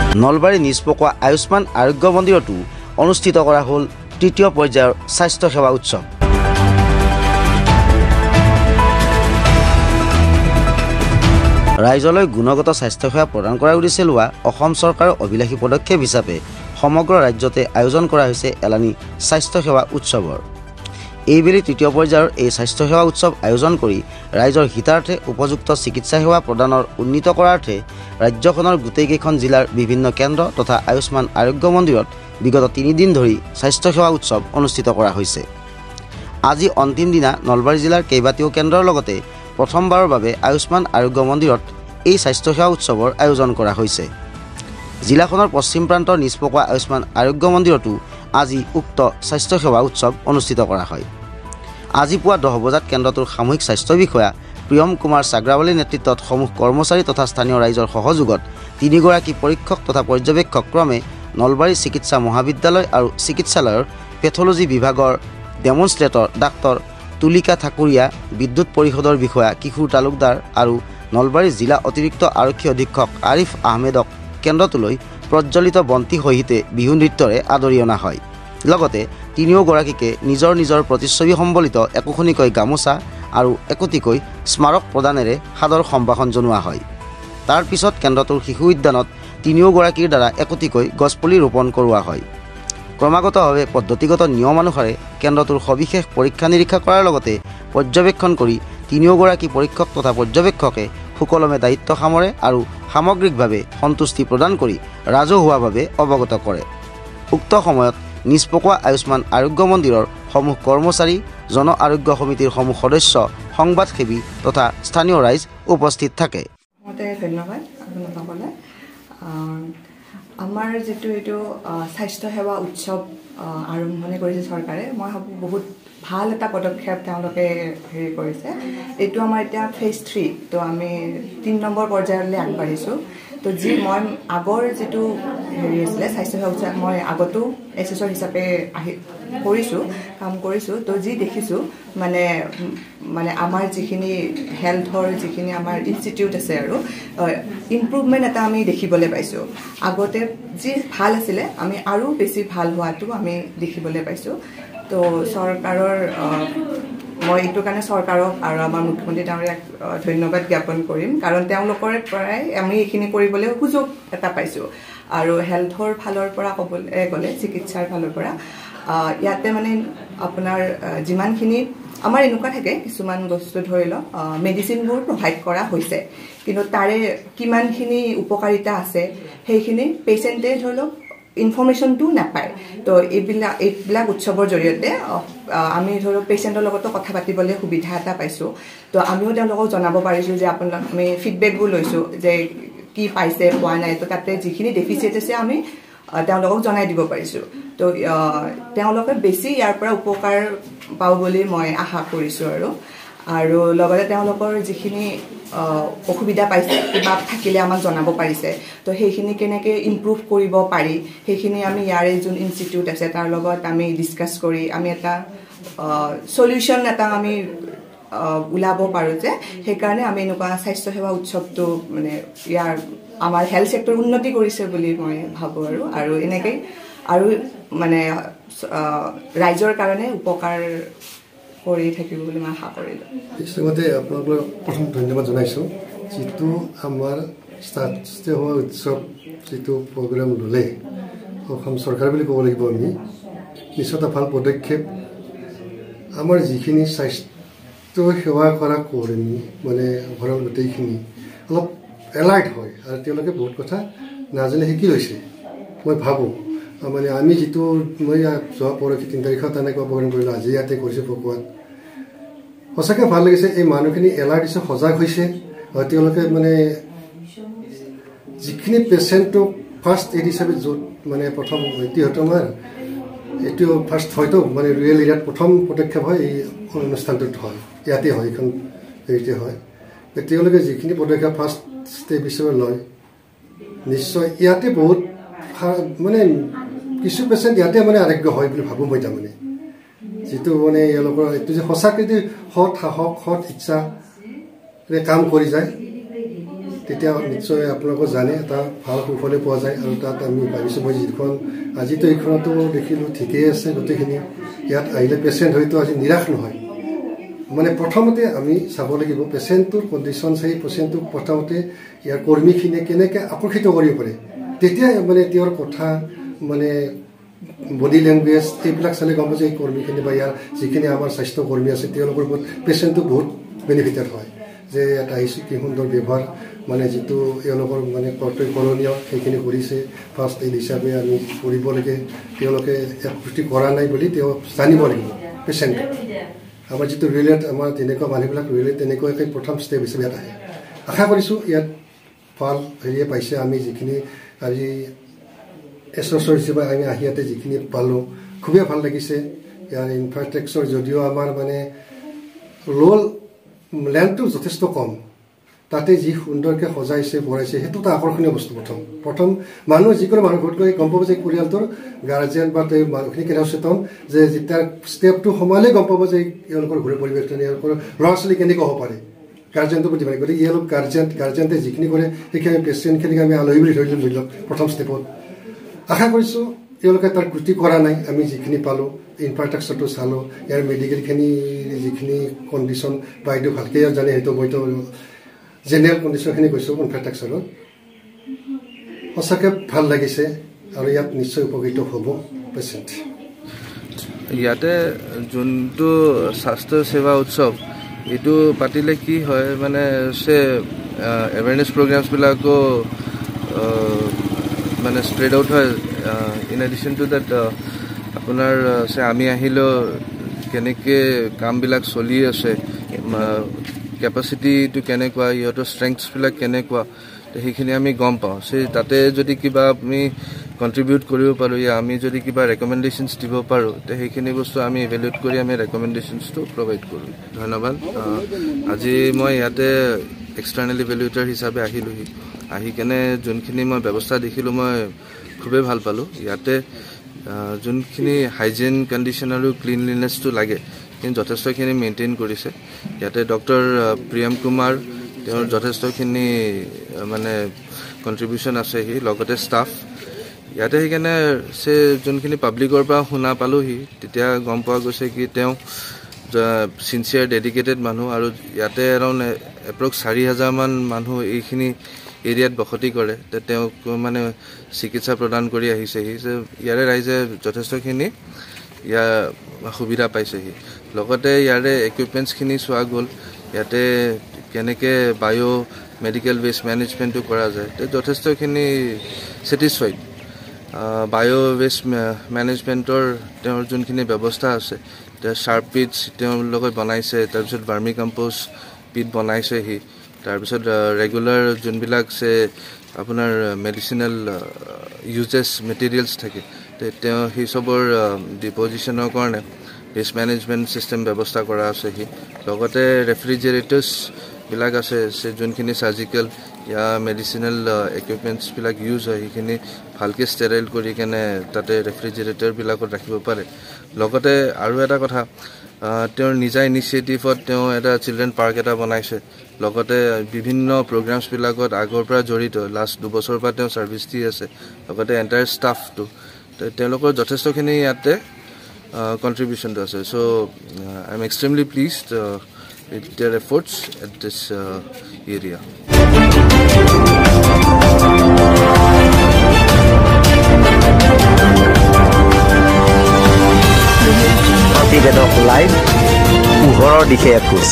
নলবাৰী নিষ্পকোৱা আয়ুষ্মান আৰোগ্য মন্দিৰতো অনুষ্ঠিত কৰা হ'ল তৃতীয় পৰ্যায়ৰ স্বাস্থ্য সেৱা উৎসৱ। ৰাইজলৈ গুণগত স্বাস্থ্য সেৱা প্ৰদান কৰাৰ উদ্দেশ্যে লোৱা অসম চৰকাৰৰ অভিলাষী পদক্ষেপ হিচাপে সমগ্ৰ ৰাজ্যতে আয়োজন কৰা হৈছে এলানি স্বাস্থ্য সেৱা উৎসৱৰ। এইবেলি তৃতীয় পৰ্যায়ৰ এই স্বাস্থ্য সেৱা উৎসৱ আয়োজন কৰি ৰাইজৰ হিতাৰ্থে উপযুক্ত চিকিৎসা সেৱা প্ৰদানৰ উন্নীত কৰাৰ্থে ৰাজ্যখনৰ গোটেইকেইখন জিলাৰ বিভিন্ন কেন্দ্ৰ তথা আয়ুষ্মান আৰোগ্য মন্দিৰত বিগত 3 দিন ধৰি স্বাস্থ্য সেৱা উৎসৱ অনুষ্ঠিত কৰা হৈছে। আজি অন্তিম দিনা নলবাৰী জিলাৰ কেইবাটাও কেন্দ্ৰৰ লগতে প্ৰথমবাৰৰ বাবে আয়ুষ্মান আৰোগ্য মন্দিৰত এই স্বাস্থ্য সেৱা উৎসৱৰ আয়োজন কৰা হৈছে। জিলাখনৰ পশ্চিম প্ৰান্তৰ নিষ্পকোৱা আয়ুষ্মান আৰোগ্য মন্দিৰতো আজি উক্ত স্বাস্থ্য সেৱা উৎসৱ অনুষ্ঠিত কৰা হয়। আজি পুৱা 10 বজাত কেন্দ্ৰটোৰ সামূহিক স্বাস্থ্য বিষয়া প্ৰিয়ম কুমাৰ সাগ্ৰাৱালীৰ নেতৃত্বত সমূহ কৰ্মচাৰী তথা স্থানীয় ৰাইজৰ সহযোগত 3 গৰাকী পৰীক্ষক তথা পৰ্যবেক্ষক ক্ৰমে নলবাৰী চিকিৎসা মহাবিদ্যালয় আৰু চিকিৎসালয়ৰ পেথলজি বিভাগৰ ডেমনষ্ট্ৰেটৰ ডাক্তৰ তুলিকা ঠাকুৰীয়া, বিদ্যুৎ পৰিষদৰ বিষয়া কিশোৰ তালুকদাৰ আৰু নলবাৰী জিলা অতিৰিক্ত আৰক্ষী অধীক্ষক আৰিফ আহমেদক কেন্দ্ৰটোলৈ প্ৰজ্বলিত বন্তি সহিতে বিহু নৃত্যৰে আদৰি অনা হয়। লগতে 3 গৰাকীকে নিজৰ নিজৰ প্ৰতিচ্ছবি সম্বলিত একোখনিকৈ গামোচা আৰু একোটিকৈ স্মাৰক প্ৰদানেৰে সাদৰ সম্ভাষণ জনোৱা হয়। তাৰ পিছত কেন্দ্ৰটোৰ শিশু উদ্যানত 3 গৰাকীৰ দ্বাৰা একোটিকৈ গছপুলি ৰোপণ কৰোৱা হয়। ক্ৰমাগতভাৱে পদ্ধতিগত নিয়ম অনুসাৰে কেন্দ্ৰটোৰ সবিশেষ পৰীক্ষা নিৰীক্ষা কৰাৰ লগতে পৰ্যবেক্ষণ কৰি 3 গৰাকী পৰীক্ষক তথা পৰ্যবেক্ষকে সুকলমে দায়িত্ব সামৰে আৰু সামগ্ৰিকভাৱে সন্তুষ্টি প্ৰদান কৰি ৰাজহুৱাভাৱে অৱগত কৰে। উক্ত সময়ত নিষ্পকোৱা আয়ুষ্মান আৰোগ্য মন্দিৰৰ সমূহ কৰ্মচাৰী, জন আৰোগ্য সমিতিৰ সমূহ সদস্য, সংবাদসেৱী তথা স্থানীয় ৰাইজ উপস্থিত থাকে। ধন্যবাদ আপোনালোকলৈ। আমাৰ যেটো এইটো স্বাস্থ্য সেৱা উৎসৱ আৰম্ভণি কৰিছে চৰকাৰে, মই ভাবোঁ বহুত ভাল এটা পদক্ষেপ তেওঁলোকে হেৰি কৰিছে। এইটো আমাৰ এতিয়া ফেজ 3, তো আমি 3 নম্বৰ পৰ্যায়লৈ আগবাঢ়িছোঁ। তো মই আগৰ যিটো হেৰি আছিলে স্বাস্থ্য সেৱা উৎসৱ, মই আগতো এছেছৰ হিচাপে কাম কৰিছোঁ। তো যি দেখিছোঁ মানে আমাৰ যিখিনি হেল্থৰ যিখিনি আমাৰ ইনষ্টিটিউট আছে আৰু ইম্প্ৰুভমেণ্ট এটা আমি দেখিবলৈ পাইছোঁ। আগতে যি ভাল আছিলে আমি আৰু বেছি ভাল হোৱাটো আমি দেখিবলৈ পাইছোঁ। তো চৰকাৰৰ মই এইটো কাৰণে চৰকাৰক আৰু আমাৰ মুখ্যমন্ত্ৰী ডাঙৰীয়াক ধন্যবাদ জ্ঞাপন কৰিম, কাৰণ তেওঁলোকৰ পৰাই আমি এইখিনি কৰিবলৈ সুযোগ এটা পাইছোঁ। আৰু হেল্থৰ ফালৰ পৰা ক'বলৈ গ'লে চিকিৎসাৰ ফালৰ পৰা ইয়াতে আপোনাৰ যিমানখিনি আমাৰ এনেকুৱা থাকে কিছুমান বস্তু ধৰি লওক মেডিচিনবোৰ প্ৰভাইড কৰা হৈছে, কিন্তু তাৰে কিমানখিনি উপকাৰিতা আছে সেইখিনি পেচেণ্টে ধৰি লওক ইনফৰ্মেশ্যনটো নাপায়। তো এইবিলাক উৎসৱৰ জৰিয়তে আমি ধৰক পেচেণ্টৰ লগতো কথা পাতিবলৈ সুবিধা এটা পাইছোঁ। তো আমিও তেওঁলোকক জনাব পাৰিছোঁ যে আমি ফিডবেকবোৰ লৈছোঁ যে কি পাইছে পোৱা নাই। তো তাতে যিখিনি ডেফিচিয়েট আছে আমি তেওঁলোকক জনাই দিব পাৰিছোঁ। তো তেওঁলোকে বেছি ইয়াৰ পৰা উপকাৰ পাব বুলি মই আশা কৰিছোঁ। আৰু লগতে তেওঁলোকৰ যিখিনি অসুবিধা পাইছে কিবা থাকিলে আমাক জনাব পাৰিছে। তো সেইখিনি কেনেকৈ ইম্প্ৰুভ কৰিব পাৰি সেইখিনি আমি ইয়াৰে যোন ইনষ্টিটিউট আছে তাৰ লগত আমি ডিছকাছ কৰি আমি এটা চলিউশ্যন এটা আমি ওলাব পাৰোঁ যে সেইকাৰণে আমি এনেকুৱা স্বাস্থ্য সেৱা উৎসৱটো ইয়াৰ আমাৰ হেল্থ ছেক্টৰ উন্নতি কৰিছে বুলি মই ভাবোঁ। আৰু এনেকৈ আৰু ৰাইজৰ কাৰণে উপকাৰ কৰি থাকিব বুলি মই আশা কৰিলোঁ। ইতিমধ্যে আপোনালোকক প্ৰথম ধন্যবাদ জনাইছোঁ। যিটো আমাৰ স্বাস্থ্য সেৱা উৎসৱ যিটো প্ৰগ্ৰাম ল'লে অসম চৰকাৰ বুলি ক'ব লাগিব আমি, নিশ্চয় এটা ভাল পদক্ষেপ। আমাৰ যিখিনি স্বাস্থ্য সেৱা কৰা কৰ্মী ঘৰৰ গোটেইখিনি অলপ এলাৰ্ট হয় আৰু তেওঁলোকে বহুত কথা নাজানে শিকি লৈছে। মই ভাবোঁ আমি যিটো মই যোৱা পৰহি 3 তাৰিখত এনেকুৱা প্ৰগ্ৰাম কৰিলোঁ, আজি ইয়াতে কৰিছোঁ পকোৱাত, সঁচাকৈ ভাল লাগিছে। এই মানুহখিনি এলাৰ্ট হৈছে, সজাগ হৈছে। তেওঁলোকে যিখিনি পেচেণ্টক ফাৰ্ষ্ট এইড হিচাপে য'ত প্ৰথম ব্যক্তিগত আমাৰ এইটো ফাৰ্ষ্ট হয়তো ৰুৰেল এৰিয়াত প্ৰথম পদক্ষেপ হয়, এই অনুষ্ঠানটোত হয়, ইয়াতে হয়, এইখন হেৰিতে হয়। তেওঁলোকে যিখিনি পদক্ষেপ ফাৰ্ষ্ট ষ্টেপ হিচাপে লয়, নিশ্চয় ইয়াতে বহুত কিছু পেচেণ্ট ইয়াতে আৰোগ্য হয় বুলি ভাবোঁ মই। তাৰমানে যিটো এওঁলোকৰ এইটো যে সঁচাকৈ সৎ সাহস, সৎ ইচ্ছাৰে কাম কৰি যায়, তেতিয়া নিশ্চয় আপোনালোকে জানে এটা ভাল সুফলে পোৱা যায় আৰু তাত আমি ভাবিছোঁ মই যিখন আজিতো এইখনতো দেখিলোঁ ঠিকেই আছে গোটেইখিনি ইয়াত আহিলে পেচেণ্ট হয়তো আজি নিৰাশ নহয় মানে প্ৰথমতে আমি চাব লাগিব পেচেণ্টটোৰ কণ্ডিশ্যন চাই পেচেণ্টটোক প্ৰথমতে ইয়াৰ কৰ্মীখিনিয়ে কেনেকৈ আকৰ্ষিত কৰিব পাৰে তেতিয়া মানে তেওঁৰ কথা মানে বডি লেংগুৱেজ এইবিলাক চালে গম পাইছে এই কৰ্মীখিনি বা ইয়াৰ যিখিনি আমাৰ স্বাস্থ্যকৰ্মী আছে তেওঁলোকৰ ওপৰত পেচেণ্টটো বহুত বেনিফিটেড হয় যে ইয়াত আহিছোঁ কি সুন্দৰ ব্যৱহাৰ মানে যিটো এওঁলোকৰ মানে কৰ্তব্য কৰণীয় সেইখিনি কৰিছে ফাৰ্ষ্ট এইড হিচাপে আমি কৰিব লাগে তেওঁলোকে একগোষ্ঠী কৰা নাই বুলি তেওঁ জানিব লাগিব পেচেণ্টে আমাৰ যিটো ৰিলেট আমাৰ তেনেকুৱা মানুহবিলাক ৰিলেট তেনেকুৱাকৈ প্ৰথম ষ্টেপ হিচাপে ইয়াত আহে আশা কৰিছোঁ ইয়াত ভাল হেৰিয়ে পাইছে আমি যিখিনি আজি এছ'চিয়েট হিচাপে আমি আহি ইয়াতে যিখিনি পালোঁ খুবেই ভাল লাগিছে ইয়াৰ ইনফ্ৰাষ্ট্ৰাকচাৰ যদিও আমাৰ মানে লেণ্ডটো যথেষ্ট কম তাতে যি সুন্দৰকৈ সজাইছে বঢ়াইছে সেইটো এটা আকৰ্ষণীয় বস্তু প্ৰথম মানুহ যিকোনো মানুহ ঘৰত গৈ গম পাব যে পৰিয়ালটোৰ গাৰ্জেন বা তেওঁ মানুহখিনি কেনে সচেতন যে যেতিয়া ষ্টেপটো সোমালেই গম পাব যে এওঁলোকৰ ঘৰৰ পৰিৱেশটো এওঁলোকৰ ল'ৰা ছোৱালী কেনেকৈ হ'ব পাৰে গাৰ্জেনটোৰ প্ৰতি গতিকে এওঁলোক গাৰ্জেণ্টে যিখিনি কৰে সেইখিনি পেচেণ্টখিনিক আমি আলহী বুলি ধৰি লওক প্ৰথম ষ্টেপত আশা কৰিছোঁ তেওঁলোকে তাৰ ক্ৰুটি কৰা নাই আমি যিখিনি পালোঁ ইনফ্ৰাষ্ট্ৰাকচাৰটো চালোঁ ইয়াৰ মেডিকেলখিনি যিখিনি কণ্ডিশ্যন বাইদেউ ভালকৈ জানে সেইটো মইতো জেনেৰেল কণ্ডিশ্যনখিনি কৈছোঁ ইনফ্ৰাষ্ট্ৰাকচাৰত সঁচাকৈ ভাল লাগিছে আৰু ইয়াত নিশ্চয় উপকৃত হ'ব পেচেণ্ট ইয়াতে যোনটো স্বাস্থ্য সেৱা উৎসৱ এইটো পাতিলে কি হয় মানে সে এৱেৰনেছ প্ৰগ্ৰামছবিলাকো মানে স্প্ৰেড আউট হয় ইন এডিশ্যন টু দেট আপোনাৰ আমি আহিলেও কেনেকৈ কামবিলাক চলি আছে কেপাচিটিটো কেনেকুৱা ইহঁতৰ ষ্ট্ৰেংথছবিলাক কেনেকুৱা সেইখিনি আমি গম পাওঁ তাতে যদি কিবা আমি কণ্ট্ৰিবিউট কৰিব পাৰোঁ ইয়া আমি যদি কিবা ৰেকমেণ্ডেশ্যনছ দিব পাৰোঁ তে সেইখিনি বস্তু আমি ইভেলুৱেট কৰি আমি ৰেকমেণ্ডেশ্যনছটো প্ৰভাইড কৰোঁ ধন্যবাদ আজি মই ইয়াতে এক্সটাৰ্নেল ইভেলুৱেটৰ হিচাপে আহিলোঁহি আহি কেনে যোনখিনি মই ব্যৱস্থা দেখিলোঁ মই খুবেই ভাল পালোঁ ইয়াতে যোনখিনি হাইজিন কণ্ডিশ্যন আৰু ক্লিনলিনেছটো লাগে কিন্তু যথেষ্টখিনি মেইনটেইন কৰিছে ইয়াতে ডক্টৰ প্ৰিয়ম কুমাৰ তেওঁৰ যথেষ্টখিনি মানে কণ্ট্ৰিবিউশ্যন আছেহি লগতে ষ্টাফ ইয়াতে সেইকাৰণে যোনখিনি পাব্লিকৰ পৰা শুনা পালোঁহি তেতিয়া গম পোৱা গৈছে কি তেওঁ চিনচিয়াৰ ডেডিকেটেড মানুহ আৰু ইয়াতে এৰাউণ্ড এপ্ৰক্স 4,000 মান মানুহ এইখিনি এৰিয়াত বসতি কৰে তেওঁক মানে চিকিৎসা প্ৰদান কৰি আহিছেহি ইয়াৰে ৰাইজে যথেষ্টখিনি ইয়াৰ সুবিধা পাইছেহি লগতে ইয়াৰে ইকুইপমেণ্টছখিনি চোৱা গ'ল ইয়াতে কেনেকৈ বায়' মেডিকেল ৱেষ্ট মেনেজমেণ্টটো কৰা যায় যথেষ্টখিনি ছেটিছফাইড বায়' ৱেষ্ট মেনেজমেণ্টৰ তেওঁৰ যোনখিনি ব্যৱস্থা আছে শ্বাৰ্প পিটছ তেওঁৰ লগত বনাইছে তাৰপিছত ভাৰ্মি কম্প'ষ্ট পিট বনাইছেহি তাৰপিছত ৰেগুলাৰ যোনবিলাক আপোনাৰ মেডিচিনেল ইউজেছ মেটেৰিয়েলছ থাকে তেওঁ সেই চবৰ ডিপজিশ্যনৰ কাৰণে ৱেষ্ট মেনেজমেণ্ট ছিষ্টেম ব্যৱস্থা কৰা আছেহি লগতে ৰেফ্ৰিজাৰেটৰ্ছবিলাক আছে যোনখিনি চাৰ্জিকেল ইয়া মেডিচিনেল ইকুইপমেণ্টছবিলাক ইউজ হয় সেইখিনি ভালকৈ ষ্টেৰাইল কৰি কেনে তাতে ৰেফ্ৰিজাৰেটৰবিলাকত ৰাখিব পাৰে লগতে আৰু এটা কথা তেওঁৰ নিজা ইনিচিয়েটিভত তেওঁ এটা চিলড্ৰেন পাৰ্ক এটা বনাইছে লগতে বিভিন্ন প্ৰগ্ৰামছবিলাকত আগৰ পৰা জড়িত লাষ্ট 2 বছৰৰ পৰা তেওঁ ছাৰ্ভিচ দি আছে লগতে এণ্টায়াৰ ষ্টাফটো তেওঁলোকৰ যথেষ্টখিনি ইয়াতে কণ্ট্ৰিবিউশ্যনটো আছে so' I am extremely pleased with their efforts at this area প্ৰতিবেদক লাইভ পোহৰৰ দিশে এখোজ